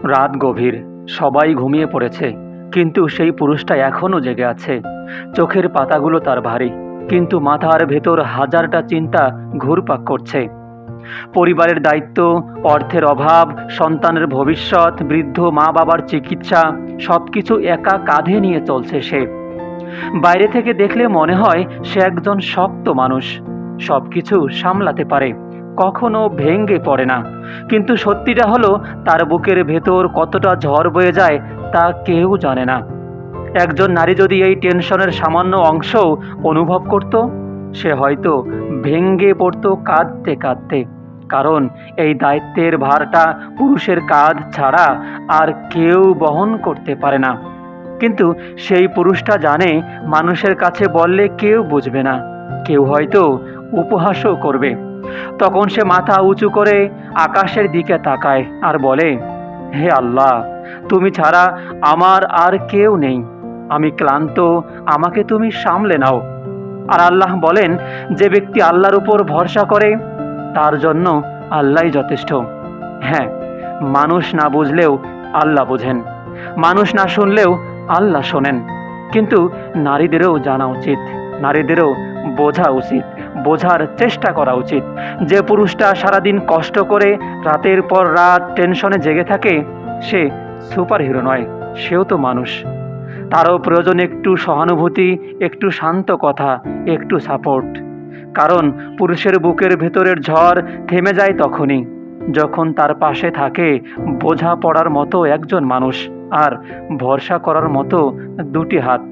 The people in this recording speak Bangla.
রাত গভীর, সবাই ঘুমিয়ে পড়েছে, কিন্তু সেই পুরুষটা এখনও জেগে আছে। চোখের পাতাগুলো তার ভারী, কিন্তু মাথার ভেতর হাজারটা চিন্তা ঘুরপাক করছে। পরিবারের দায়িত্ব, অর্থের অভাব, সন্তানের ভবিষ্যৎ, বৃদ্ধ মা বাবার চিকিৎসা, সবকিছু একা কাঁধে নিয়ে চলছে সে। বাইরে থেকে দেখলে মনে হয় সে একজন শক্ত মানুষ, সবকিছু সামলাতে পারে, কখনো ভেঙে পড়ে না। কিন্তু সত্যিটা হলো, তার বুকের ভেতর কতটা ঝড় বয়ে যায় তা কেউ জানে না। একজন নারী যদি এই টেনশনের সামান্য অংশও অনুভব করত, সে হয়তো ভেঙে পড়তো কাঁদতে কাঁদতে। কারণ এই দায়িত্বের ভারটা পুরুষের কাঁধ ছাড়া আর কেউ বহন করতে পারে না। কিন্তু সেই পুরুষটা জানে, মানুষের কাছে বললে কেউ বুঝবে না, কেউ হয়তো উপহাসও করবে। তখন সে মাথা উঁচু করে আকাশের দিকে তাকায় আর বলে, হে আল্লাহ, তুমি ছাড়া আমার আর কেউ নেই, আমি ক্লান্ত, আমাকে তুমি সামলে নাও। আর আল্লাহ বলেন, যে ব্যক্তি আল্লাহর উপর ভরসা করে তার জন্য আল্লাহই যথেষ্ট। হ্যাঁ, মানুষ না বুঝলেও আল্লাহ বোঝেন, মানুষ না শুনলেও আল্লাহ শোনেন। কিন্তু নারীদেরও জানা উচিত, নারীদেরও বোঝা উচিত, বোঝার চেষ্টা করা উচিত। যে পুরুষটা সারাদিন কষ্ট করে রাতের পর রাত টেনশনে জেগে থাকে, সে সুপার হিরো নয়, সেও তো মানুষ। তারও প্রয়োজন একটু সহানুভূতি, একটু শান্ত কথা, একটু সাপোর্ট। কারণ পুরুষের বুকের ভেতরের ঝড় থেমে যায় তখনই যখন তার পাশে থাকে বোঝা পড়ার মতো একজন মানুষ আর ভরসা করার মতো দুটি হাত।